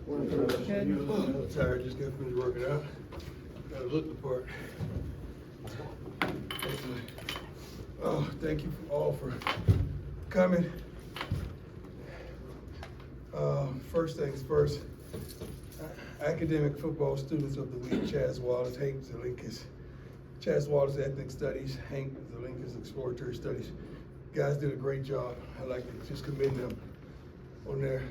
Good. I'm tired, just got finished working out. Gotta look the part. Oh, thank you all for coming. First things first, academic football students of the week, Chaz Wallace, Hank Zelinkas. Chaz Wallace, ethnic studies, Hank Zelinkas, exploratory studies. Guys did a great job. I'd like to just commend them on their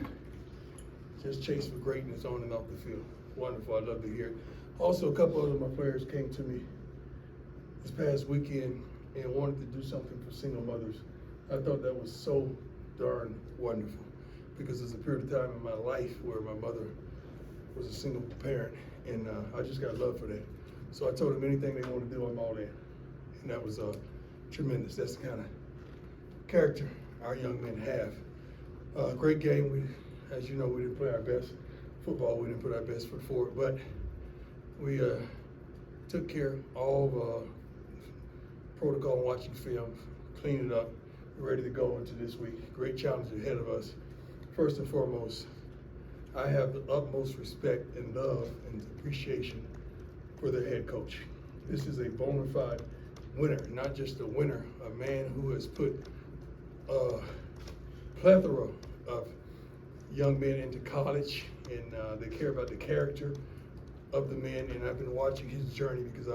just chase for greatness on and off the field. Wonderful, I'd love to hear it. Also, a couple of my players came to me this past weekend and wanted to do something for single mothers. I thought that was so darn wonderful because there's a period of time in my life where my mother was a single parent, and I just got love for that. So I told them anything they want to do, I'm all in. And that was tremendous. That's the kind of character our young men have. Great game. As you know, we didn't play our best football. We didn't put our best foot forward, but we took care of all of protocol, watching film, cleaned it up, ready to go into this week. Great challenge ahead of us. First and foremost, I have the utmost respect and love and appreciation for their head coach. This is a bona fide winner, not just a winner, a man who has put a plethora of young men into college, and they care about the character of the men. And I've been watching his journey because I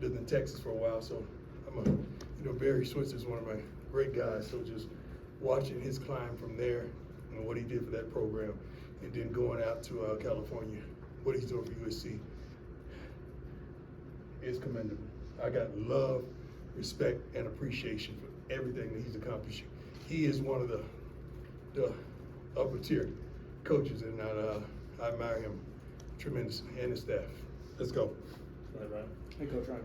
lived in Texas for a while, so Barry Switzer is one of my great guys. So just watching his climb from there and what he did for that program, and then going out to California, what he's doing for USC is commendable. I got love, respect, and appreciation for everything that he's accomplishing. He is one of the upper tier coaches, and I admire him tremendously, and his staff. Let's go. Right. Hey, Coach Ryan.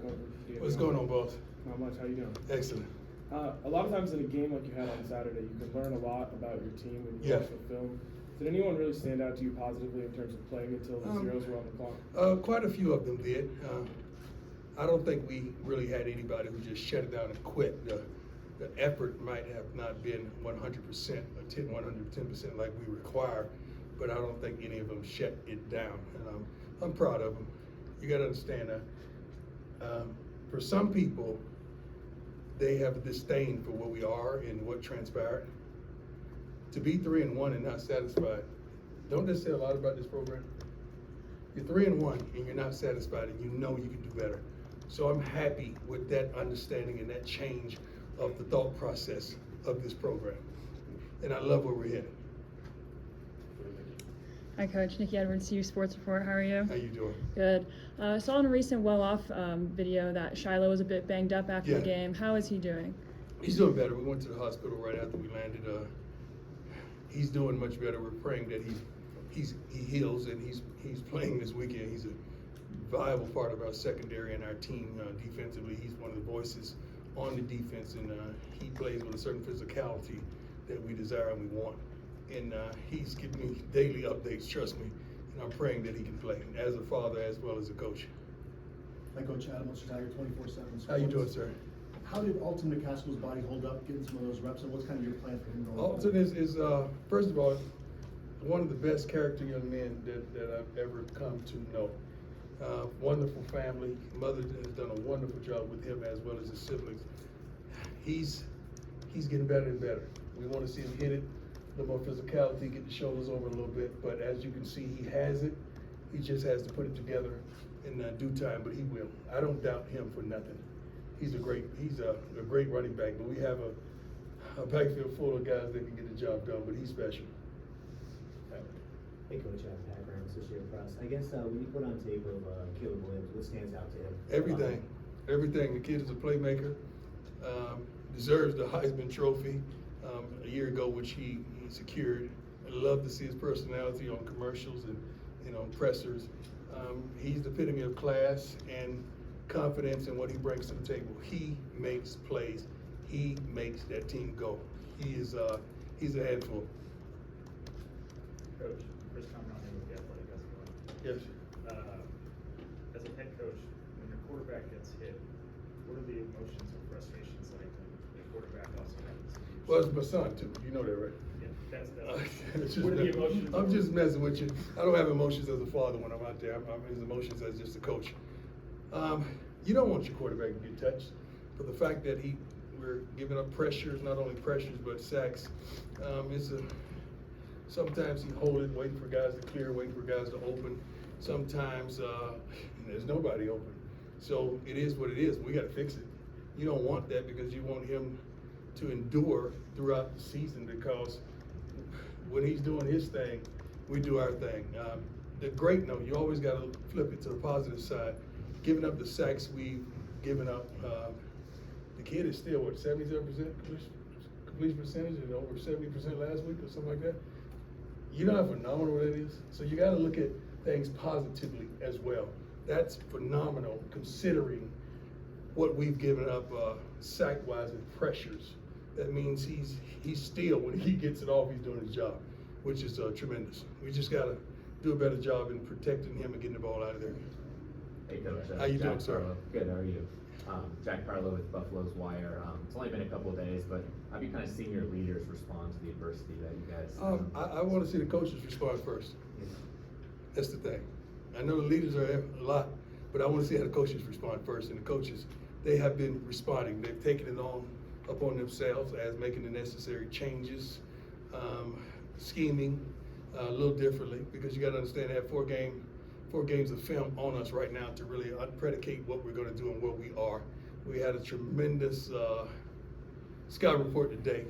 What's going on, boss? Not much. How you doing? Excellent. A lot of times in a game like you had on Saturday, you can learn a lot about your team when you Yeah. watch the film. Did anyone really stand out to you positively in terms of playing until the zeros were on the clock? Quite a few of them did. I don't think we really had anybody who just shut it down and quit. The effort might have not been 100%, 110% like we require, but I don't think any of them shut it down. And I'm proud of them. You got to understand that for some people, they have a disdain for what we are and what transpired. To be 3-1 and not satisfied, don't that say a lot about this program? You're 3-1 and you're not satisfied, and you know you can do better. So I'm happy with that understanding and that change of the thought process of this program. And I love where we're headed. Hi, Coach. Nikki Edwards, CU Sports Report. How are you? How you doing? Good. Saw in a recent well-off video that Shiloh was a bit banged up after Yeah. the game. How is he doing? He's doing better. We went to the hospital right after we landed. He's doing much better. We're praying that he heals, and he's playing this weekend. He's a viable part of our secondary and our team defensively. He's one of the voices on the defense, and he plays with a certain physicality that we desire and we want. And he's giving me daily updates, trust me, and I'm praying that he can play as a father as well as a coach. Hi, Coach Adam, Tiger 24/7. How you doing, sir? How did Alton McCaskill's body hold up getting some of those reps, and what's kind of your plan for him going Alton forward? is first of all, one of the best character young men that I've ever come to know. Wonderful family. Mother has done a wonderful job with him as well as his siblings. He's getting better and better. We want to see him hit it, a little more physicality, get the shoulders over a little bit. But as you can see, he has it. He just has to put it together in due time, but he will. I don't doubt him for nothing. He's a great running back, but we have a backfield full of guys that can get the job done, but he's special. Hey, Coach, Pat Graham, Associated Press. I guess when you put on tape of Caleb Williams, what stands out to him? Everything. The kid is a playmaker, deserves the Heisman Trophy a year ago, which he secured. I love to see his personality on commercials and on pressers. He's the epitome of class and confidence in what he brings to the table. He makes plays. He makes that team go. He's a handful. Coach, first time around here with the athletic basketball. Yes. As a head coach, when your quarterback gets hit, what are the emotions or frustrations like when the quarterback also happens to be? Well, it's my son too. You know that, right? Yeah. It's just What are the that- emotions? I'm just messing with you. I don't have emotions as a father when I'm out there. I'm his emotions as just a coach. You don't want your quarterback to get touched, but the fact that we're giving up pressures, not only pressures but sacks. Sometimes he hold it, waiting for guys to clear, waiting for guys to open. Sometimes there's nobody open. So it is what it is. We got to fix it. You don't want that because you want him to endure throughout the season, because when he's doing his thing, we do our thing. The great note, you always got to flip it to the positive side. Giving up the sacks we've given up, the kid is still, what, 77% completion percentage and over 70% last week or something like that? You know how phenomenal that is? So you got to look at things positively as well. That's phenomenal considering what we've given up sack-wise and pressures. That means he's still, when he gets it off, he's doing his job, which is tremendous. We just got to do a better job in protecting him and getting the ball out of there. Hey, Coach. How you doing, Jack sir? Harlow. Good, how are you? Jack Harlow with Buffalo's Wire. It's only been a couple of days, but how have you kind of seen your leaders respond to the adversity that you guys? I want to see the coaches respond first. That's the thing. I know the leaders are a lot, but I want to see how the coaches respond first. And the coaches, they have been responding. They've taken it upon themselves as making the necessary changes, scheming a little differently, because you got to understand they have four games of film on us right now to really predicate what we're going to do and what we are. We had a tremendous scout report today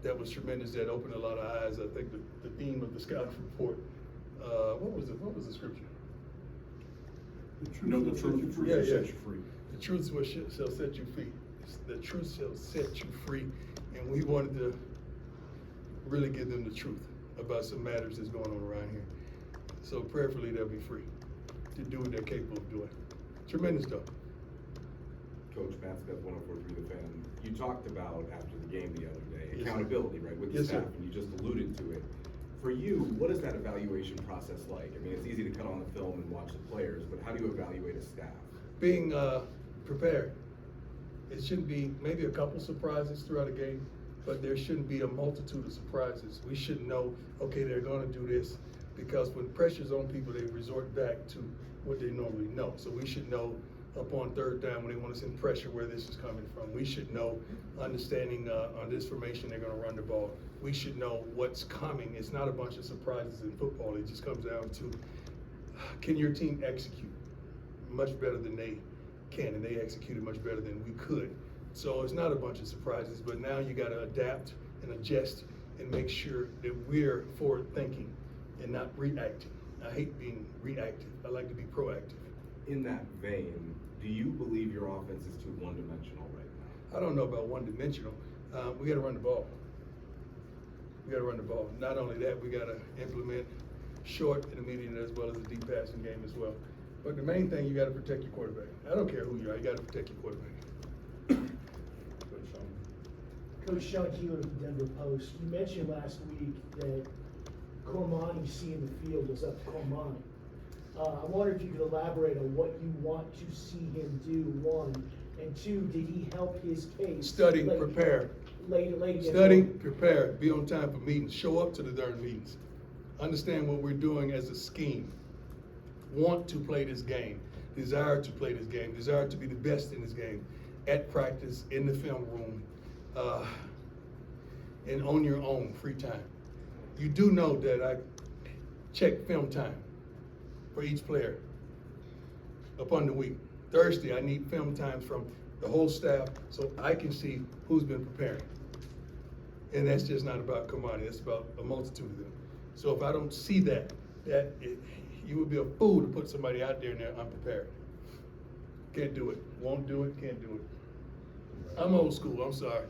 that was tremendous, that opened a lot of eyes. I think the theme of the scout report, what was the scripture? Know the truth will set you free. The truth shall set you free. The truth shall set you free. And we wanted to really give them the truth about some matters that's going on around here. So prayerfully they'll be free to do what they're capable of doing. Tremendous stuff. Coach Matt Smith, 104.3 The Fan. You talked about after the game the other day, Yes, accountability, right, with the Yes, staff, sir. and you just alluded to it. For you, what is that evaluation process like? I mean, it's easy to cut on the film and watch the players, but how do you evaluate a staff? Being prepared. It shouldn't be maybe a couple surprises throughout a game, but there shouldn't be a multitude of surprises. We should know, okay, they're going to do this, because when pressure's on people, they resort back to what they normally know. So we should know upon third down when they want to send pressure where this is coming from. We should know, understanding on this formation, they're going to run the ball. We should know what's coming. It's not a bunch of surprises in football. It just comes down to, can your team execute much better than they can, and they executed much better than we could. So it's not a bunch of surprises, but now you got to adapt and adjust and make sure that we're forward thinking and not reacting. I hate being reactive. I like to be proactive. In that vein, do you believe your offense is too one-dimensional right now? I don't know about one-dimensional. We got to run the ball. We got to run the ball. Not only that, we got to implement short, intermediate, as well as a deep passing game as well. But the main thing, you got to protect your quarterback. I don't care who you are. You got to protect your quarterback. Coach Sean Keeler of the Denver Post, you mentioned last week that Cormani seeing the field was up to Cormani. I wonder if you could elaborate on what you want to see him do, one, and two, did he help his case? Study, prepare. Study, prepare, be on time for meetings, show up to the darn meetings. Understand what we're doing as a scheme. Want to play this game, desire to play this game, desire to be the best in this game, at practice, in the film room, and on your own free time. You do know that I check film time for each player upon the week. Thursday, I need film times from the whole staff so I can see who's been preparing. And that's just not about Cormani, it's about a multitude of them. So if I don't see that, you would be a fool to put somebody out there and they're unprepared. Can't do it, won't do it, can't do it. I'm old school, I'm sorry.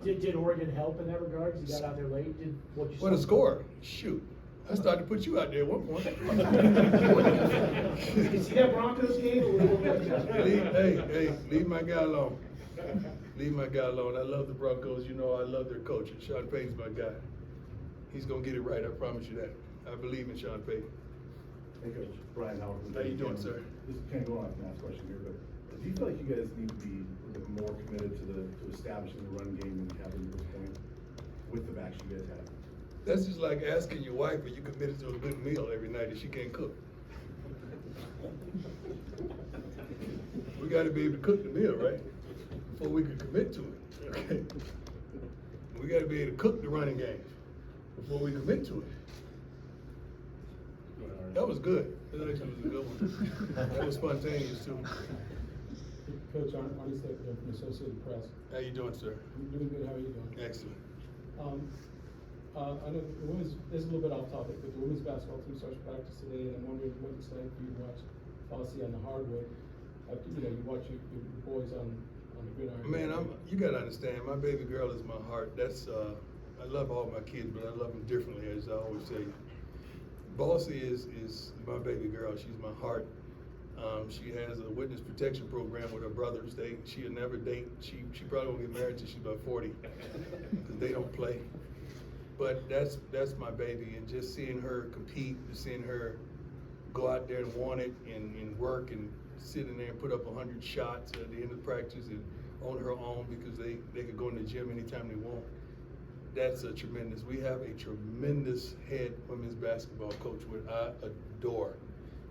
Did Oregon help in that regard? You got out there late. What a score! Shoot, I started to put you out there at one point. You see that Broncos game? Leave my guy alone. Leave my guy alone. I love the Broncos. You know I love their coach. Sean Payton's my guy. He's gonna get it right. I promise you that. I believe in Sean Payton. Hey Coach, Brian Howard. How you doing, sir? This is kind of going off the last question here, but do you feel like you guys need to be a little bit more committed to establishing the run game than you have been at this point? with the backs you guys have? That's just like asking your wife if you committed to a good meal every night and she can't cook. We gotta be able to cook the meal, right? Before we can commit to it, okay? We gotta be able to cook the running game before we commit to it. That was good. That actually was a good one. That was spontaneous too. Coach, Arnie Sept from the Associated Press. How you doing, sir? I'm doing good. How are you doing? Excellent. I know the women's, this is a little bit off topic, but the women's basketball team starts practice today, and I'm wondering what it's like for you to watch Fossey on the hardwood. After, you watch your boys on the gridiron. Man, you gotta understand, my baby girl is my heart. That's, I love all my kids, but I love them differently, as I always say. Bossy is my baby girl. She's my heart. She has a witness protection program with her brothers. She'll never date. She probably won't get married till she's about 40, because they don't play. But that's my baby, and just seeing her compete, seeing her go out there and want it and work and sit in there and put up 100 shots at the end of practice and on her own, because they could go in the gym anytime they want. That's a tremendous. We have a tremendous head women's basketball coach, which I adore.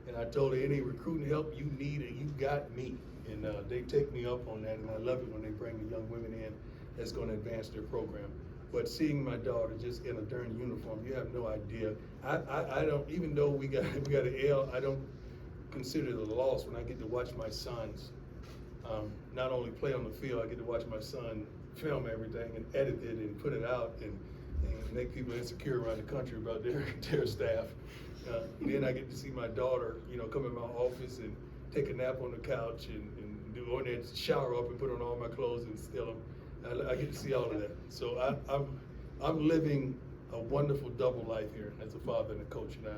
And I told her, any recruiting help you need, and you got me. And they take me up on that, and I love it when they bring the young women in that's going to advance their program. But seeing my daughter just in a darn uniform, you have no idea. I don't, even though we got an L, I don't consider it a loss when I get to watch my sons not only play on the field, I get to watch my son film everything and edit it and put it out and make people insecure around the country about their staff. Then I get to see my daughter, come in my office and take a nap on the couch and go in there and shower up and put on all my clothes and steal them. I get to see all of that. So I'm living a wonderful double life here as a father and a coach, and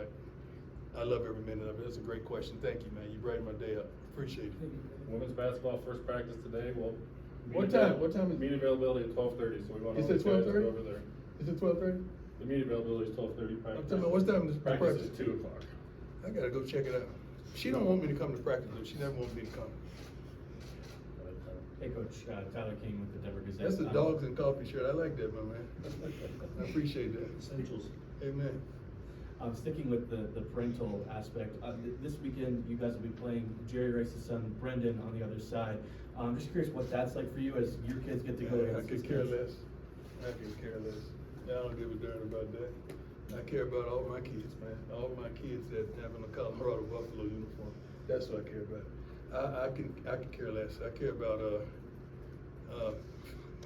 I love every minute of it. That's a great question. Thank you, man. You brightened my day up. Appreciate it. Women's basketball first practice today. Well, What time? What time is meet availability at 12:30? So we want You all said the guys to 12:30? go over there. Is it 12:30? The meet availability is 12:30. I'm Practice. talking about what time is Practice is 2 o'clock. I gotta go check it out. She don't want me to come to practice, though. She never wants me to come. Hey, Coach, Tyler King with the Denver Gazette. That's the dogs and coffee shirt. I like that, my man. I appreciate that. Essentials. Amen. Sticking with the parental aspect, this weekend you guys will be playing Jerry Rice's son, Brendan, on the other side. I'm just curious what that's like for you as your kids get to go I against could his care kids. less. I could care less. I don't give a darn about that. I care about all my kids, man. All my kids that have on a Colorado Buffalo uniform. That's what I care about. I can care less. I care about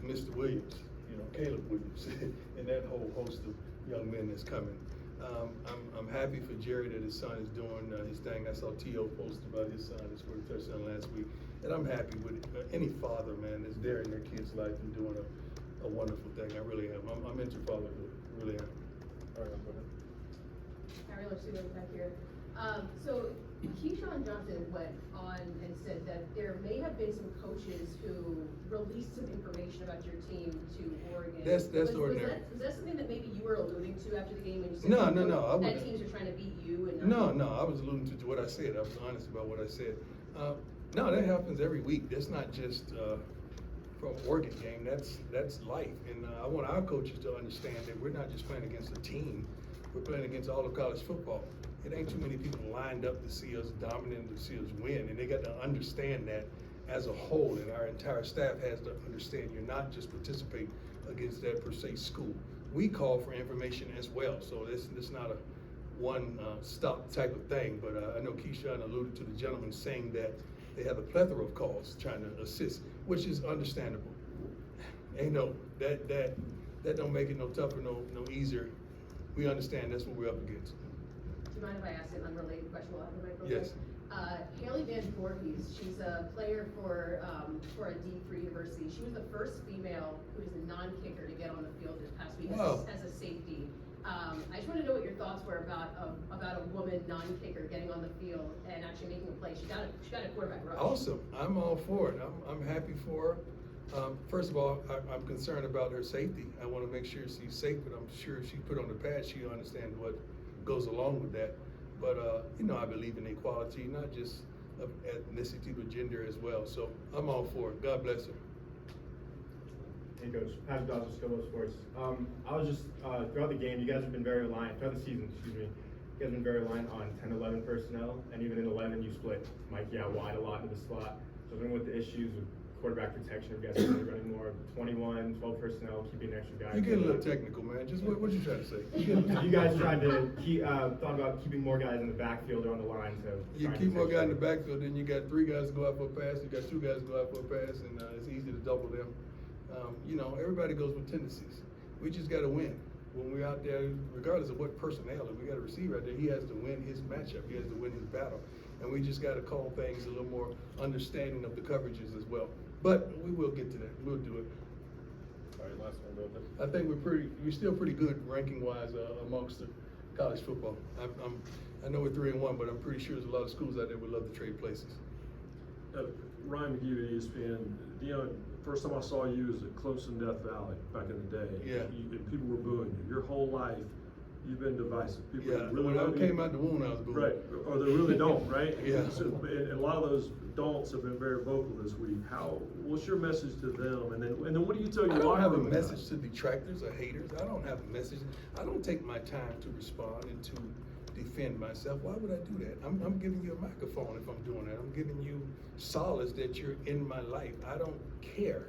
Mr. Williams, Caleb Williams, and that whole host of young men that's coming. I'm happy for Jerry that his son is doing his thing. I saw T.O. post about his son, his scored a touchdown last week, and I'm happy with it. Any father, man, that's there in their kid's life and doing a wonderful thing. I really am. I'm into fatherhood. Really am. All right, go ahead. Ariel Sugar back here. So Keyshawn Johnson went on and said that there may have been some coaches who released some information about your team to Oregon. That's ordinary. Was that something that maybe you were alluding to after the game when you said No, that I wouldn't. teams are trying to beat you? And No, I was alluding to what I said. I was honest about what I said. No, that happens every week. That's not just from Oregon game. That's life. And I want our coaches to understand that we're not just playing against a team. We're playing against all of college football. It ain't too many people lined up to see us dominant, to see us win, and they got to understand that as a whole, and our entire staff has to understand you're not just participating against that per se school. We call for information as well, so it's not a one-stop type of thing, but I know Keyshawn alluded to the gentleman saying that they have a plethora of calls trying to assist, which is understandable. Ain't that don't make it no tougher, no easier. We understand that's what we're up against. Do you mind if I ask an unrelated question while I have the microphone? Yes. Haley Van Voorhees, she's a player for a D3 university. She was the first female who is a non-kicker to get on the field this past week as a safety. I just want to know what your thoughts were about a woman non-kicker getting on the field and actually making a play. She got a quarterback rush. Awesome. I'm all for it. I'm happy for her. First of all, I'm concerned about her safety. I want to make sure she's safe, but I'm sure if she put on the pad, she'll understand what goes along with that. But I believe in equality, not just of ethnicity, but gender as well. So I'm all for it. God bless her. Hey Coach, Patrick Dodger, Scobo Sports. I was just, throughout the game, you guys have been very reliant, throughout the season, excuse me, you guys have been very reliant on 10-11 personnel, and even in 11, you split Mikey out wide a lot into the slot. So then with the issues with quarterback protection, you guys are running more 21, 12 personnel, keeping an extra guy. You get a little technical, man. Just what you trying to say? You guys tried to keep, thought about keeping more guys in the backfield or on the line, so. You keep more guys in the backfield, then you got 3 guys to go out for a pass, you got 2 guys to go out for a pass, and it's easy to double them. You know, everybody goes with tendencies. We just got to win. When we're out there, regardless of what personnel, if we got a receiver out there, he has to win his matchup. He has to win his battle. And we just got to call things a little more understanding of the coverages as well. But we will get to that. We'll do it. All right, last one, go ahead. I think we're still pretty good ranking-wise amongst the college football. I know we're 3-1, but I'm pretty sure there's a lot of schools out there would love to trade places. Ryan McGee at ESPN. Deion, first time I saw you was at Clemson Death Valley back in the day. Yeah. And people were booing you. Your whole life, you've been divisive. People really when I love came you. out the womb, I was booing. Right, or they really don't, right? Yeah. So, and a lot of those don'ts have been very vocal this week. What's your message to them? And then what do you tell your I don't have a locker room message guys? to detractors or haters. I don't have a message. I don't take my time to respond and to defend myself. Why would I do that? I'm giving you a microphone if I'm doing that. I'm giving you solace that you're in my life. I don't care.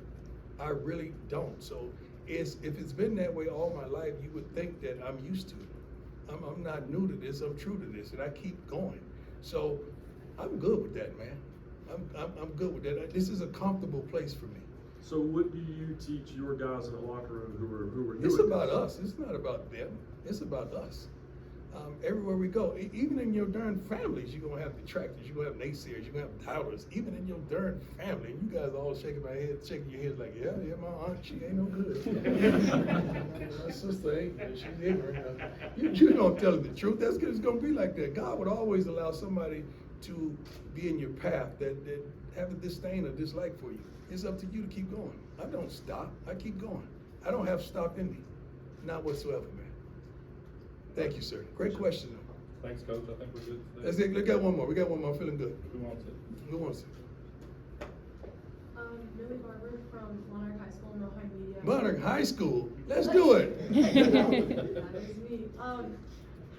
I really don't. So if it's been that way all my life, you would think that I'm used to it. I'm not new to this. I'm true to this, and I keep going. So I'm good with that, man. I'm good with that. This is a comfortable place for me. So what do you teach your guys in the locker room who are new? It's at about this? us. It's not about them. It's about us. Everywhere we go, even in your darn families, you're gonna have detractors, you're gonna have naysayers, you're gonna have doubters. Even in your darn family, and you guys all shaking your heads like, yeah, my aunt, she ain't no good. My sister ain't good. She's ignorant. You don't tell her the truth. That's it's gonna be like that. God would always allow somebody to be in your path that have a disdain or dislike for you. It's up to you to keep going. I don't stop. I keep going. I don't have stop in me, not whatsoever, man. Thank you, sir. Great question, though. Thanks, Coach. I think we're good today. Let's see, we got one more. We got one more. Feeling good. Who wants it? Who wants it? Millie Barber from Monarch High School, Mohawk Media. Monarch High School. Let's do it. That is me.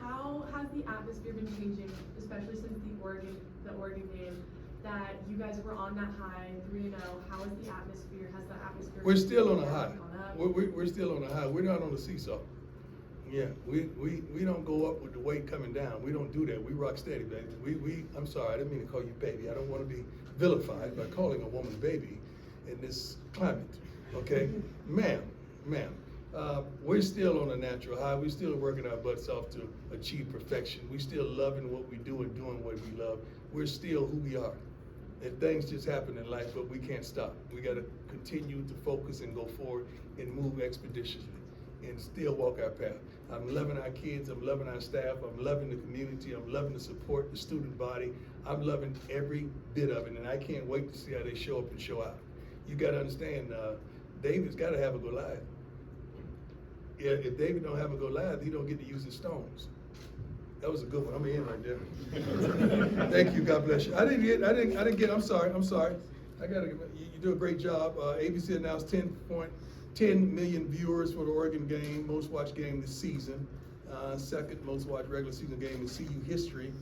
How has the atmosphere been changing, especially since the Oregon game? That you guys were on that high, 3-0. How is the atmosphere? Has the atmosphere? We're still on a high. gone up? We're still on a high. We're not on the seesaw. Yeah, we don't go up with the weight coming down. We don't do that. We rock steady, baby. I'm sorry, I didn't mean to call you baby. I don't want to be vilified by calling a woman baby in this climate. Okay, ma'am. We're still on a natural high. We're still working our butts off to achieve perfection. We're still loving what we do and doing what we love. We're still who we are. And things just happen in life, but we can't stop. We got to continue to focus and go forward and move expeditiously and still walk our path. I'm loving our kids, I'm loving our staff, I'm loving the community, I'm loving the support, the student body. I'm loving every bit of it, and I can't wait to see how they show up and show out. You got to understand, David's got to have a Goliath. Yeah, if David don't have a Goliath, he don't get to use his stones. That was a good one. I'm in right there. Thank you. God bless you. I didn't get. I'm sorry. I gotta. You do a great job. ABC announced 10 million viewers for the Oregon game, most watched game this season. Second most watched regular season game in CU history.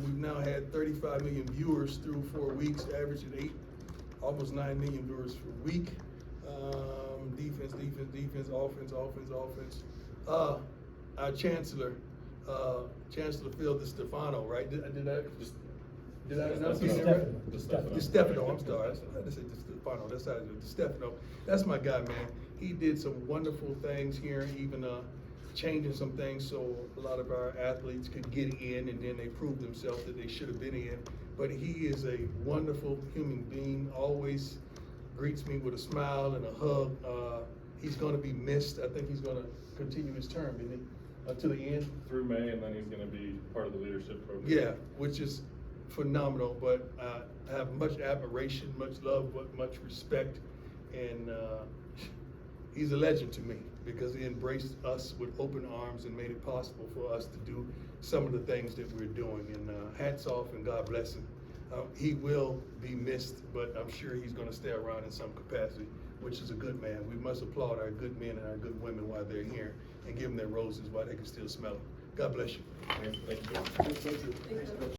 We've now had 35 million viewers through 4 weeks, averaging almost 9 million viewers per week. Defense, offense. Our Chancellor Phil DeStefano, right? Did I enunciate that right? DeStefano, I'm sorry. I had to say DeStefano. That's how it is. DeStefano. That's my guy, man. He did some wonderful things here, even changing some things so a lot of our athletes could get in, and then they proved themselves that they should have been in. But he is a wonderful human being, always greets me with a smile and a hug. He's going to be missed. I think he's going to continue his term, isn't he? To the end. Through May, and then he's going to be part of the leadership program. Yeah, which is phenomenal. But I have much admiration, much love, much respect, and he's a legend to me because he embraced us with open arms and made it possible for us to do some of the things that we're doing. And hats off and God bless him. He will be missed, but I'm sure he's going to stay around in some capacity. which is a good man. We must applaud our good men and our good women while they're here and give them their roses while they can still smell them. God bless you. Thank you.